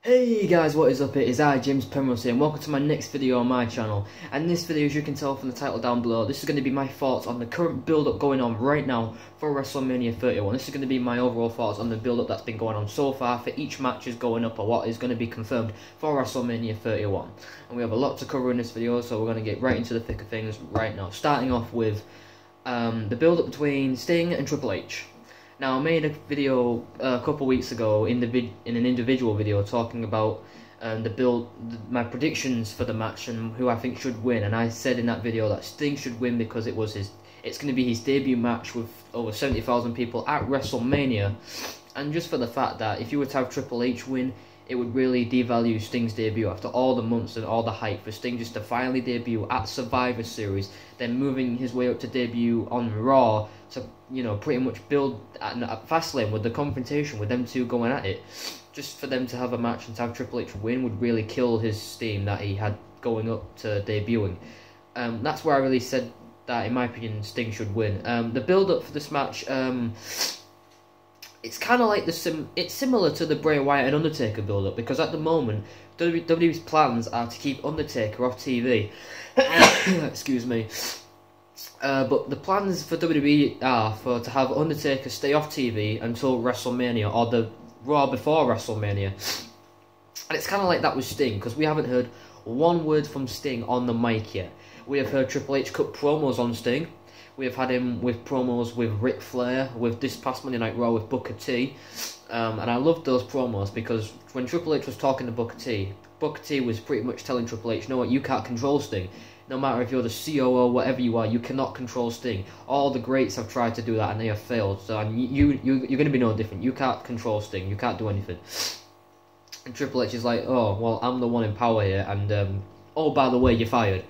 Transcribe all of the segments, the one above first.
Hey guys, what is up? It is I, James Penrose here, and welcome to my next video on my channel. And this video, as you can tell from the title down below, this is going to be my thoughts on the current build-up going on right now for Wrestlemania 31. This is going to be my overall thoughts on the build-up that's been going on so far for each match is going up or what is going to be confirmed for Wrestlemania 31. And we have a lot to cover in this video, so we're going to get right into the thick of things right now. Starting off with the build-up between Sting and Triple H. Now, I made a video a couple weeks ago in an individual video talking about my predictions for the match and who I think should win. And I said in that video that Sting should win because it's going to be his debut match with over 70,000 people at WrestleMania. And just for the fact that if you were to have Triple H win, it would really devalue Sting's debut after all the months and all the hype for Sting just to finally debut at Survivor Series, then moving his way up to debut on Raw to, you know, pretty much build at Fastlane with the confrontation with them two going at it. Just for them to have a match and to have Triple H win would really kill his steam that he had going up to debuting. That's where I really said that, in my opinion, Sting should win. The build-up for this match, it's kind of like it's similar to the Bray Wyatt and Undertaker build-up, because at the moment WWE's plans are to keep Undertaker off TV. Excuse me. But the plans for WWE are to have Undertaker stay off TV until WrestleMania, or the Raw before WrestleMania. And it's kind of like that with Sting, because we haven't heard one word from Sting on the mic yet. We have heard Triple H cut promos on Sting. We have had him with promos with Ric Flair, with this past Monday Night Raw with Booker T. And I loved those promos because when Triple H was talking to Booker T was pretty much telling Triple H, you know what, you can't control Sting. No matter if you're the COO, whatever you are, you cannot control Sting. All the greats have tried to do that and they have failed. So you're going to be no different. You can't control Sting. You can't do anything. And Triple H is like, oh, well, I'm the one in power here. And, oh, by the way, you're fired.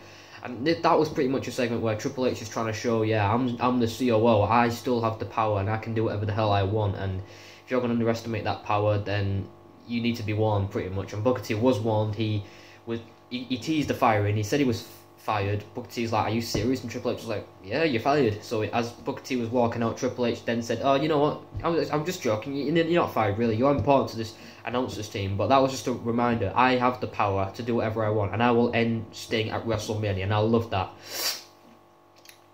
And that was pretty much a segment where Triple H is trying to show, yeah, I'm the COO, I still have the power and I can do whatever the hell I want, and if you're going to underestimate that power, then you need to be warned, pretty much. And Booker T was warned. He teased the firing. He said he was fired. Booker T's like, are you serious? And Triple H was like, yeah, you're fired. So as Booker T was walking out, Triple H then said, oh, you know what, I'm just joking, you're not fired, really, you're important to this announcers team, but that was just a reminder, I have the power to do whatever I want, and I will end Sting at WrestleMania, and I love that.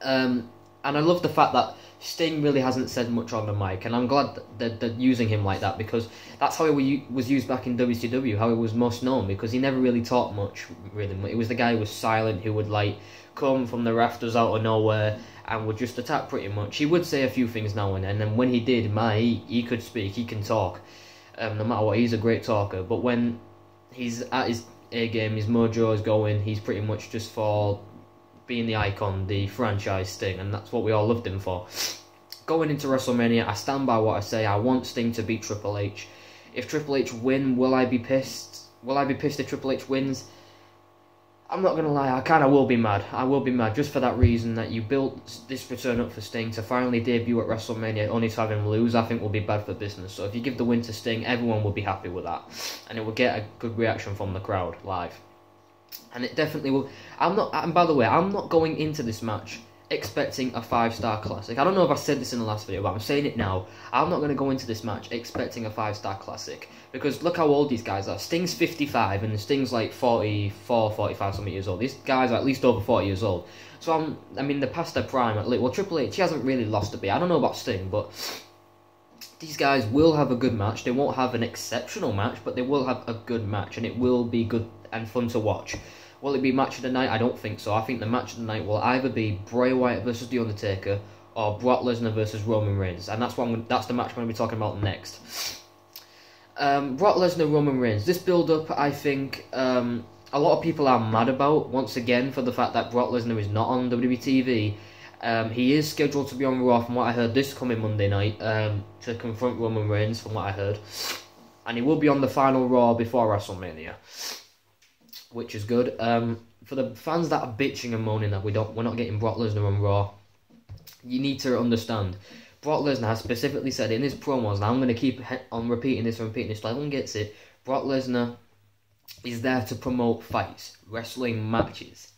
And I love the fact that Sting really hasn't said much on the mic, and I'm glad that they're using him like that, because that's how he was used back in WCW, how he was most known, because he never really talked much, really. It was the guy who was silent, who would, like, come from the rafters out of nowhere, and would just attack pretty much. He would say a few things now and then, and when he did, he could speak, he can talk. No matter what, he's a great talker, but when he's at his A-game, his mojo is going, he's pretty much just for being the icon, the franchise Sting, and that's what we all loved him for. Going into WrestleMania, I stand by what I say. I want Sting to beat Triple H. If Triple H win, will I be pissed? Will I be pissed if Triple H wins? I'm not gonna lie, I kinda will be mad. I will be mad, just for that reason that you built this return up for Sting to finally debut at WrestleMania, only to have him lose, I think will be bad for business. So if you give the win to Sting, everyone will be happy with that. And it will get a good reaction from the crowd, live. And it definitely will. And by the way, I'm not going into this match expecting a 5-star classic. I don't know if I said this in the last video, but I'm saying it now. I'm not going to go into this match expecting a 5-star classic, because look how old these guys are. Sting's 55 and Sting's like 44, 45 something years old. These guys are at least over 40 years old. So I mean, they're past their prime. Well, Triple H, he hasn't really lost a bit. I don't know about Sting, but these guys will have a good match. They won't have an exceptional match, but they will have a good match, and it will be good and fun to watch. Will it be match of the night? I don't think so. I think the match of the night will either be Bray Wyatt versus The Undertaker or Brock Lesnar versus Roman Reigns, and that's the match I'm going to be talking about next. Brock Lesnar, Roman Reigns. This build-up, I think, a lot of people are mad about, once again, for the fact that Brock Lesnar is not on WWE TV. He is scheduled to be on Raw, from what I heard, this coming Monday night, to confront Roman Reigns, from what I heard. And he will be on the final Raw before WrestleMania, which is good. For the fans that are bitching and moaning that we're not getting Brock Lesnar on Raw, you need to understand, Brock Lesnar has specifically said in his promos, and I'm going to keep on repeating this till everyone gets it, Brock Lesnar is there to promote fights, wrestling matches.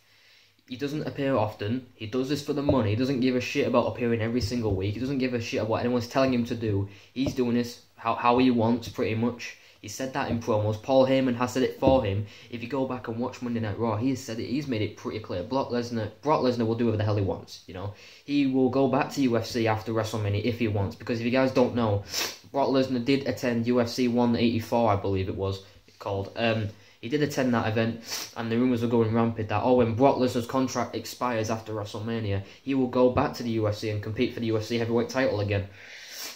He doesn't appear often. He does this for the money. He doesn't give a shit about appearing every single week. He doesn't give a shit about what anyone's telling him to do. He's doing this how he wants, pretty much. He said that in promos. Paul Heyman has said it for him. If you go back and watch Monday Night Raw, he has said it. He's made it pretty clear. Brock Lesnar will do whatever the hell he wants. You know, he will go back to UFC after WrestleMania if he wants. Because if you guys don't know, Brock Lesnar did attend UFC 184, I believe it was called. He did attend that event, and the rumours were going rampant that, when Brock Lesnar's contract expires after WrestleMania, he will go back to the UFC and compete for the UFC heavyweight title again.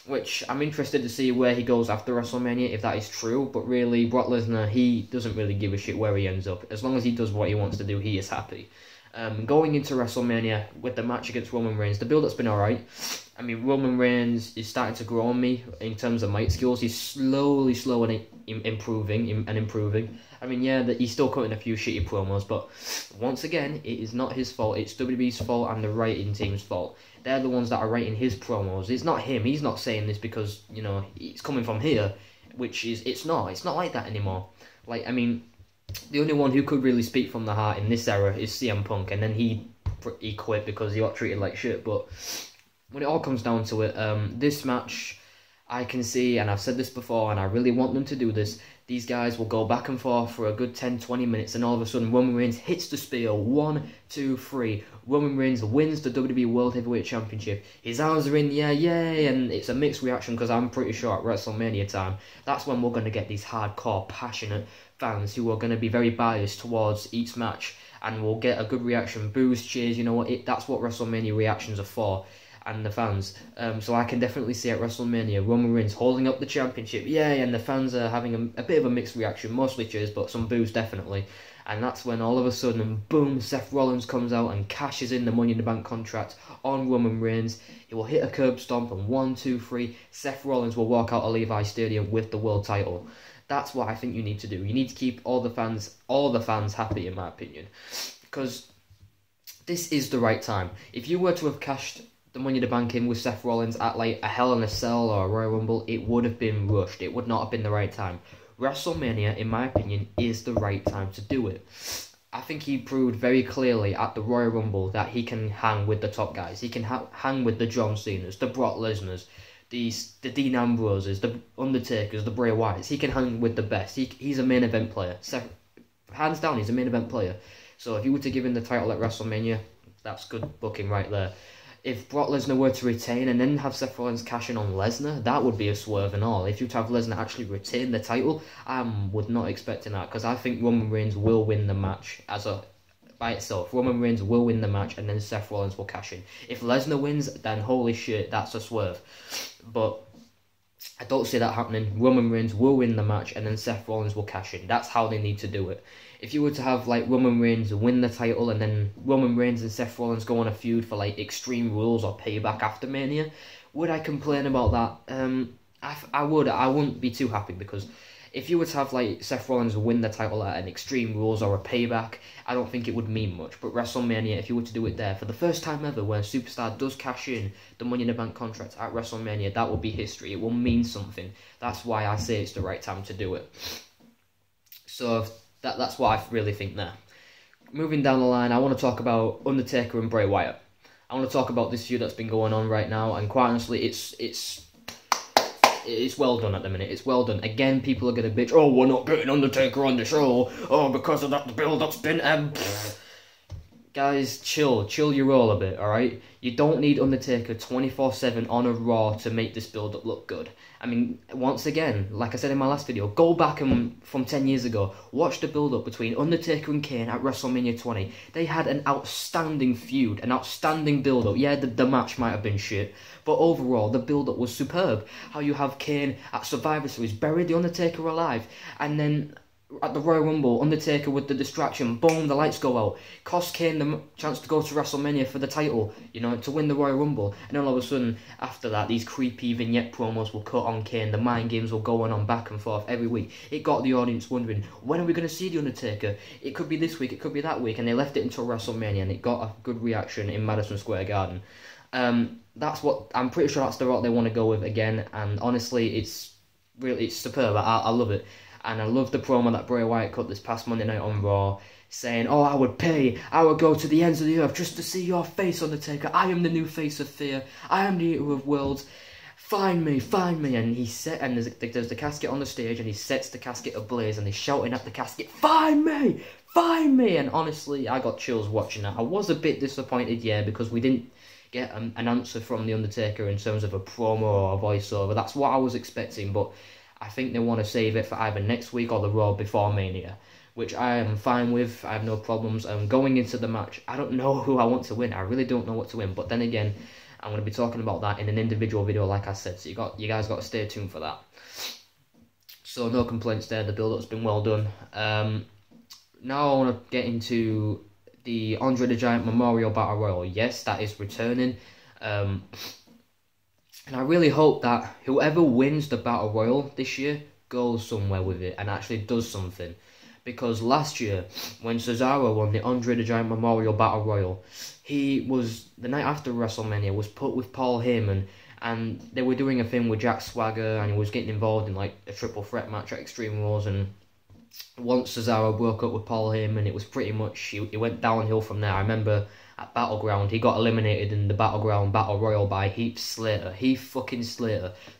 Which, I'm interested to see where he goes after WrestleMania, if that is true, but really, Brock Lesnar, he doesn't really give a shit where he ends up. As long as he does what he wants to do, he is happy. Going into WrestleMania with the match against Roman Reigns, the build-up's been alright. I mean, Roman Reigns is starting to grow on me in terms of mic skills. He's slowly improving. I mean, yeah, he's still cutting a few shitty promos, but once again, it is not his fault. It's WWE's fault and the writing team's fault. They're the ones that are writing his promos. It's not him. He's not saying this because, you know, it's coming from here, which is, it's not like that anymore. Like, I mean, the only one who could really speak from the heart in this era is CM Punk, and then he quit because he got treated like shit. But when it all comes down to it, this match, I can see, and I've said this before, and I really want them to do this, these guys will go back and forth for a good 10-20 minutes, and all of a sudden Roman Reigns hits the spear. 1, 2, 3. Roman Reigns wins the WWE World Heavyweight Championship. His arms are in the air, yay, and it's a mixed reaction because I'm pretty sure at WrestleMania time, that's when we're going to get these hardcore, passionate fans who are going to be very biased towards each match, and we'll get a good reaction, boos, cheers, you know what, that's what WrestleMania reactions are for, and the fans. So I can definitely see at WrestleMania, Roman Reigns holding up the championship, yay, and the fans are having a bit of a mixed reaction, mostly cheers, but some boos definitely. And that's when all of a sudden, boom, Seth Rollins comes out and cashes in the Money in the Bank contract on Roman Reigns. He will hit a curb stomp, and 1, 2, 3, Seth Rollins will walk out of Levi Stadium with the world title. That's what I think you need to do. You need to keep all the fans happy, in my opinion. Because this is the right time. If you were to have cashed the Money in the Bank in with Seth Rollins at like a Hell in a Cell or a Royal Rumble, it would have been rushed. It would not have been the right time. WrestleMania, in my opinion, is the right time to do it. I think he proved very clearly at the Royal Rumble that he can hang with the top guys. He can hang with the John Cenas, the Brock Lesnars, the Dean Ambroses, the Undertakers, the Bray Wyatts. He can hang with the best. He's a main event player. Hands down, he's a main event player. So if you were to give him the title at WrestleMania, that's good booking right there. If Brock Lesnar were to retain and then have Seth Rollins cash in on Lesnar, that would be a swerve and all. If you'd have Lesnar actually retain the title, I would not expect that, because I think Roman Reigns will win the match by itself. Roman Reigns will win the match and then Seth Rollins will cash in. If Lesnar wins, then holy shit, that's a swerve. But I don't see that happening. Roman Reigns will win the match and then Seth Rollins will cash in. That's how they need to do it. If you were to have like Roman Reigns win the title and then Roman Reigns and Seth Rollins go on a feud for like Extreme Rules or Payback after Mania, would I complain about that? I would. I wouldn't be too happy, because if you were to have like Seth Rollins win the title at an Extreme Rules or a Payback, I don't think it would mean much. But WrestleMania, if you were to do it there, for the first time ever where a superstar does cash in the Money in the Bank contract at WrestleMania, that will be history. It will mean something. That's why I say it's the right time to do it. So that's what I really think there. Moving down the line, I want to talk about Undertaker and Bray Wyatt. I want to talk about this feud that's been going on right now, and quite honestly, it's well done at the minute. It's well done. Again, people are going to bitch, oh, we're not getting Undertaker on the show, oh, because of that build-up's been... Guys, chill your roll a bit, alright? You don't need Undertaker 24/7 on a Raw to make this build-up look good. I mean, once again, like I said in my last video, go back from 10 years ago, watch the build-up between Undertaker and Kane at WrestleMania 20. They had an outstanding feud, an outstanding build-up. Yeah, the match might have been shit, but overall, the build-up was superb. How you have Kane at Survivor Series, bury the Undertaker alive, and then at the Royal Rumble, Undertaker with the distraction, boom, the lights go out. Cost Kane the chance to go to WrestleMania for the title, you know, to win the Royal Rumble. And all of a sudden, after that, these creepy vignette promos will cut on Kane. The mind games will go on back and forth every week. It got the audience wondering, when are we going to see The Undertaker? It could be this week, it could be that week. And they left it until WrestleMania, and it got a good reaction in Madison Square Garden. That's what, I'm pretty sure that's the route they want to go with again. And honestly, it's superb. I love it. And I love the promo that Bray Wyatt cut this past Monday night on Raw, saying, oh, I would go to the ends of the earth just to see your face, Undertaker. I am the new face of fear. I am the eater of worlds. find me, and there's the casket on the stage, and he sets the casket ablaze, and he's shouting at the casket, find me, and honestly, I got chills watching that. I was a bit disappointed, yeah, because we didn't get an answer from The Undertaker in terms of a promo or a voiceover. That's what I was expecting, but I think they want to save it for either next week or the Raw before Mania, which I am fine with. I have no problems. Going into the match, I don't know who I want to win. I really don't know what to win, but then again, I'm going to be talking about that in an individual video, like I said, so you guys got to stay tuned for that. So no complaints there, the build-up's been well done. Now I want to get into the Andre the Giant Memorial Battle Royal. Yes, that is returning. And I really hope that whoever wins the Battle Royal this year goes somewhere with it and actually does something. Because last year, when Cesaro won the Andre the Giant Memorial Battle Royal, he was, the night after WrestleMania, was put with Paul Heyman, and they were doing a thing with Jack Swagger, and he was getting involved in like a triple threat match at Extreme Rules, and once Cesaro broke up with Paul Heyman, it was pretty much, he went downhill from there. I remember at Battleground, he got eliminated in the Battleground Battle Royal by Heath Slater.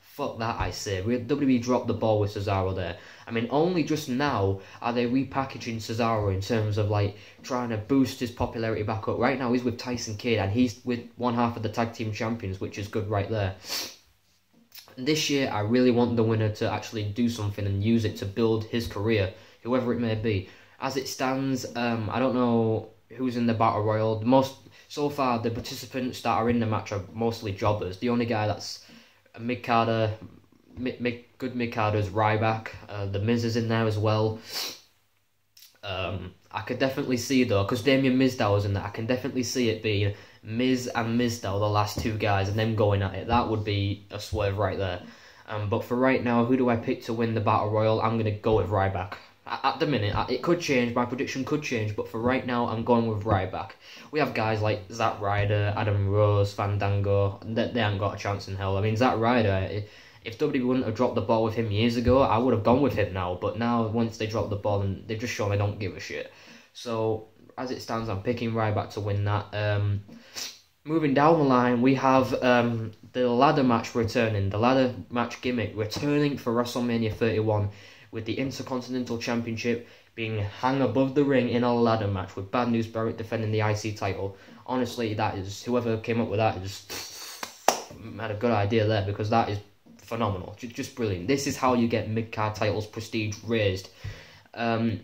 Fuck that, I say. WWE dropped the ball with Cesaro there. I mean, only just now are they repackaging Cesaro in terms of, like, trying to boost his popularity back up. Right now, he's with Tyson Kidd, and he's with one half of the Tag Team Champions, which is good right there. This year, I really want the winner to actually do something and use it to build his career, whoever it may be. As it stands, I don't know who's in the Battle Royal. So far, the participants that are in the match are mostly jobbers. The only guy that's a mid-carder, good mid-carder is Ryback. The Miz is in there as well. I could definitely see, though, because Damien Mizdow was in there, I can definitely see it being Miz and Mizdow, the last two guys, and them going at it. That would be a swerve right there. But for right now, who do I pick to win the Battle Royal? I'm going to go with Ryback. At the minute, it could change, my prediction could change, but for right now, I'm going with Ryback. We have guys like Zack Ryder, Adam Rose, Fandango, they haven't got a chance in hell. I mean, Zack Ryder, if WWE wouldn't have dropped the ball with him years ago, I would have gone with him now, but now, once they drop the ball, and they've just shown they don't give a shit. So, as it stands, I'm picking Ryback to win that. Moving down the line, we have the ladder match returning, the ladder match gimmick returning for WrestleMania 31, with the Intercontinental Championship being hung above the ring in a ladder match, with Bad News Barrett defending the IC title. Honestly, that is, whoever came up with that had a good idea there, because that is phenomenal, just brilliant. This is how you get mid-card titles prestige raised. The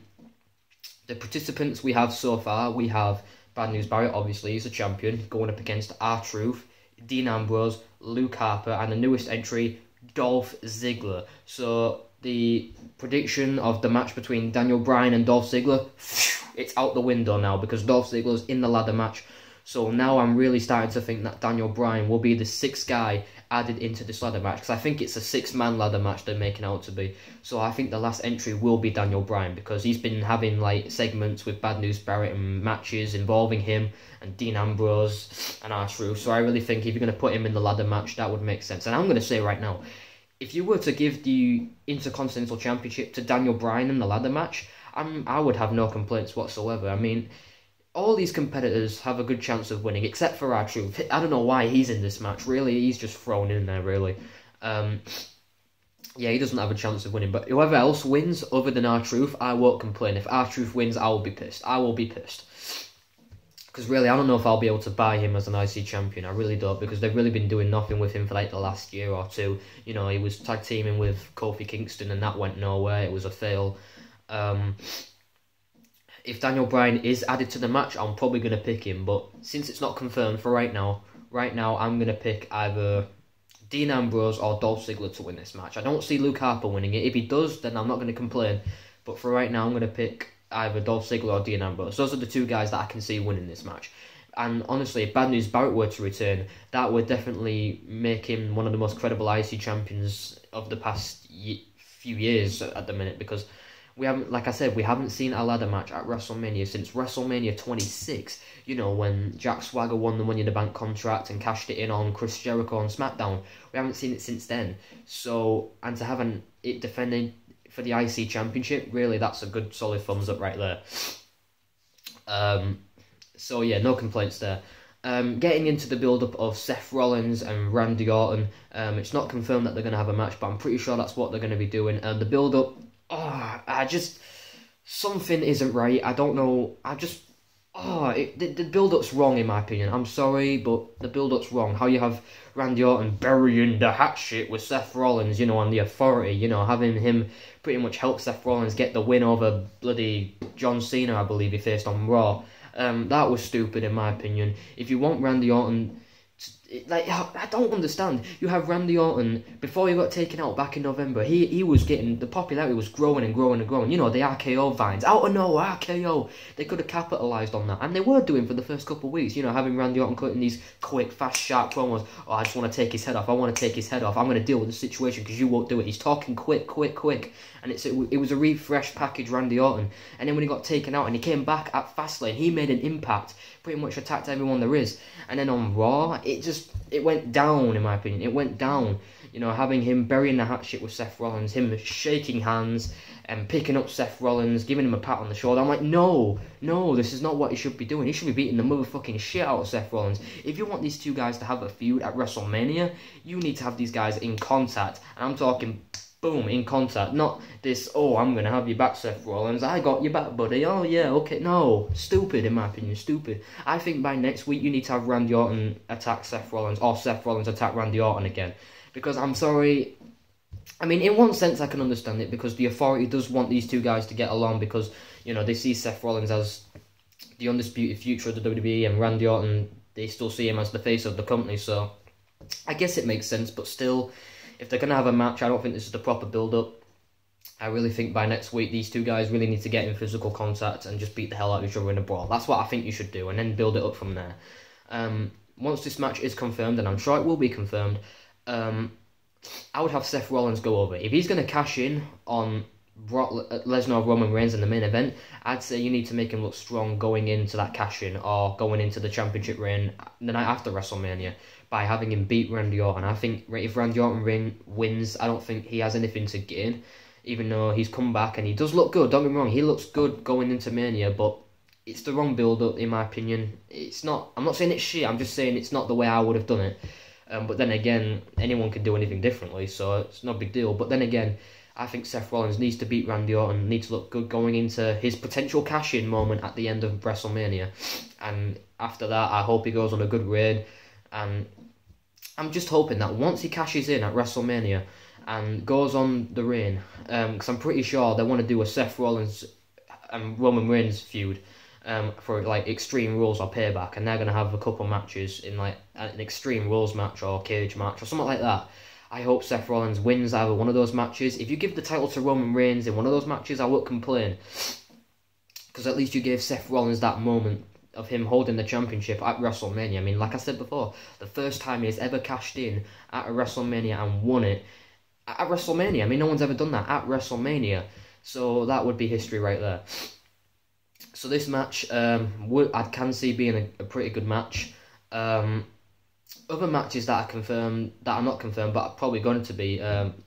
participants we have so far, we have Bad News Barrett, obviously, he's a champion, going up against R-Truth, Dean Ambrose, Luke Harper, and the newest entry, Dolph Ziggler. So, the prediction of the match between Daniel Bryan and Dolph Ziggler, it's out the window now, because Dolph Ziggler's in the ladder match. So now I'm really starting to think that Daniel Bryan will be the sixth guy added into this ladder match, because I think it's a six-man ladder match they're making out to be. So I think the last entry will be Daniel Bryan, because he's been having like segments with Bad News Barrett and matches involving him and Dean Ambrose and R-Truth. So I really think if you're going to put him in the ladder match, that would make sense. And I'm going to say right now, if you were to give the Intercontinental Championship to Daniel Bryan in the ladder match, I would have no complaints whatsoever. I mean, all these competitors have a good chance of winning, except for R-Truth. I don't know why he's in this match, really. He's just thrown in there, really. Yeah, he doesn't have a chance of winning. But whoever else wins other than R-Truth, I won't complain. If R-Truth wins, I will be pissed. I will be pissed. Because really, I don't know if I'll be able to buy him as an IC champion. I really don't, because they've really been doing nothing with him for like the last year or two. You know, he was tag teaming with Kofi Kingston and that went nowhere. It was a fail. If Daniel Bryan is added to the match, I'm probably going to pick him. But since it's not confirmed for right now, I'm going to pick either Dean Ambrose or Dolph Ziggler to win this match. I don't see Luke Harper winning it. If he does, then I'm not going to complain. But for right now, I'm going to pick either Dolph Ziggler or Dean Ambrose. Those are the two guys that I can see winning this match. And honestly, if Bad News Barrett were to return, that would definitely make him one of the most credible IC champions of the past few years at the minute, because we haven't, like I said, we haven't seen a ladder match at WrestleMania since WrestleMania 26. You know, when Jack Swagger won the Money in the Bank contract and cashed it in on Chris Jericho on SmackDown. We haven't seen it since then. So, and to have it defending for the IC Championship, really, that's a good solid thumbs up right there. So yeah, no complaints there. Getting into the build-up of Seth Rollins and Randy Orton, it's not confirmed that they're going to have a match, but I'm pretty sure that's what they're going to be doing. And the build-up, something isn't right. I don't know. The build-up's wrong in my opinion. I'm sorry, but the build-up's wrong. How you have Randy Orton burying the hatchet with Seth Rollins, on the Authority, having him pretty much help Seth Rollins get the win over bloody John Cena, I believe he faced on Raw. That was stupid in my opinion. If you want Randy Orton, I don't understand. You have Randy Orton, before he got taken out back in November, he was getting, the popularity was growing and growing and growing. The RKO vines, out of nowhere, RKO. They could have capitalised on that, and they were doing for the first couple of weeks, having Randy Orton cutting these quick, fast, sharp promos. Oh, I just want to take his head off, I want to take his head off, I'm going to deal with the situation because you won't do it. He's talking quick. And it was a refreshed package Randy Orton. And then when he got taken out and he came back at Fastlane, he made an impact, pretty much attacked everyone there is. And then on Raw, it went down in my opinion. It went down. Having him burying the hatchet with Seth Rollins, him shaking hands and picking up Seth Rollins, giving him a pat on the shoulder. I'm like, no, this is not what he should be doing. He should be beating the motherfucking shit out of Seth Rollins. If you want these two guys to have a feud at WrestleMania, you need to have these guys in contact. And I'm talking, boom, in contact. Not this, oh, I'm going to have you back, Seth Rollins. I got you back, buddy. Oh, yeah, okay. No, stupid, in my opinion, stupid. I think by next week, you need to have Randy Orton attack Seth Rollins, or Seth Rollins attack Randy Orton again. Because I'm sorry, I mean, in one sense, I can understand it, because the Authority does want these two guys to get along, because, they see Seth Rollins as the undisputed future of the WWE, and Randy Orton, they still see him as the face of the company, so I guess it makes sense, but still, if they're going to have a match, I don't think this is the proper build-up. I really think by next week, these two guys really need to get in physical contact and just beat the hell out of each other in a brawl. That's what I think you should do, and then build it up from there. Once this match is confirmed, and I'm sure it will be confirmed, I would have Seth Rollins go over. If he's going to cash in on Lesnar or Roman Reigns in the main event, I'd say you need to make him look strong going into that cash-in, or going into the championship reign the night after WrestleMania, by having him beat Randy Orton. I think if Randy Orton wins, I don't think he has anything to gain, even though he's come back and he does look good. Don't get me wrong, he looks good going into Mania, but it's the wrong build-up in my opinion. It's not. I'm not saying it's shit. I'm just saying it's not the way I would have done it. But then again, anyone can do anything differently, so it's no big deal. But then again, I think Seth Rollins needs to beat Randy Orton, needs to look good going into his potential cash-in moment at the end of WrestleMania. And after that, I hope he goes on a good reign. And I'm just hoping that once he cashes in at WrestleMania and goes on the reign, because I'm pretty sure they want to do a Seth Rollins and Roman Reigns feud, for like Extreme Rules or Payback, and they're going to have a couple matches in like an Extreme Rules match or cage match or something like that. I hope Seth Rollins wins either one of those matches. If you give the title to Roman Reigns in one of those matches, I won't complain, because at least you gave Seth Rollins that moment of him holding the championship at WrestleMania. I mean, like I said before, the first time he's ever cashed in at a WrestleMania and won it at WrestleMania. I mean, no one's ever done that at WrestleMania, so that would be history right there. So this match, I can see being a pretty good match. Other matches that are not confirmed, but are probably going to be,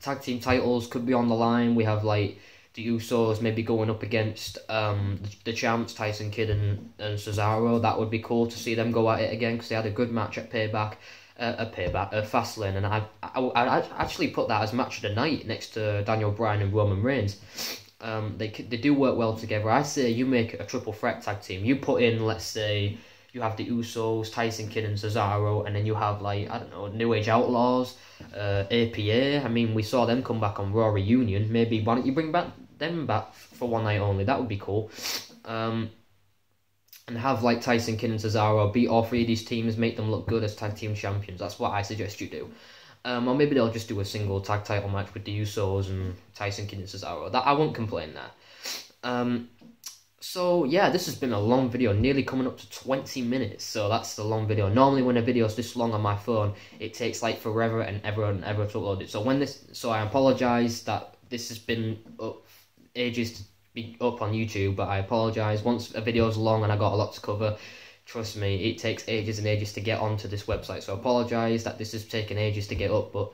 tag team titles could be on the line. We have like the Usos maybe going up against the champs, Tyson Kidd and Cesaro. That would be cool to see them go at it again, because they had a good match at Fastlane, and I actually put that as match of the night next to Daniel Bryan and Roman Reigns. They do work well together. I say you make a triple threat tag team. You put in, let's say, you have the Usos, Tyson Kidd and Cesaro, and then you have, like, I don't know, New Age Outlaws, APA. I mean, we saw them come back on Raw Reunion. Maybe why don't you bring them back for one night only? That would be cool. And have, like, Tyson Kidd and Cesaro beat all three of these teams, make them look good as tag team champions. That's what I suggest you do. Or maybe they'll just do a single tag title match with the Usos and Tyson Kidd and Cesaro. That I won't complain there. So yeah, this has been a long video, nearly coming up to 20 minutes. So that's a long video. Normally when a video is this long on my phone, it takes like forever and ever to upload it. So I apologise that this has been up ages to be up on YouTube, but I apologise. Once a video is long and I got a lot to cover, trust me, it takes ages and ages to get onto this website. So I apologise that this has taken ages to get up, but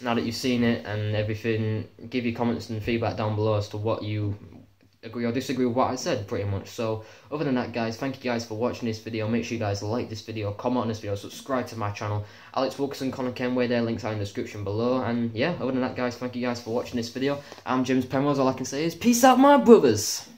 now that you've seen it and everything, give your comments and feedback down below as to what you agree or disagree with what I said, pretty much. So, other than that, guys, thank you guys for watching this video. Make sure you guys like this video, comment on this video, subscribe to my channel. Alex Wilkerson, Conor Kenway, their links are in the description below. And yeah, other than that, guys, thank you guys for watching this video. I'm James Penrose. All I can say is peace out, my brothers.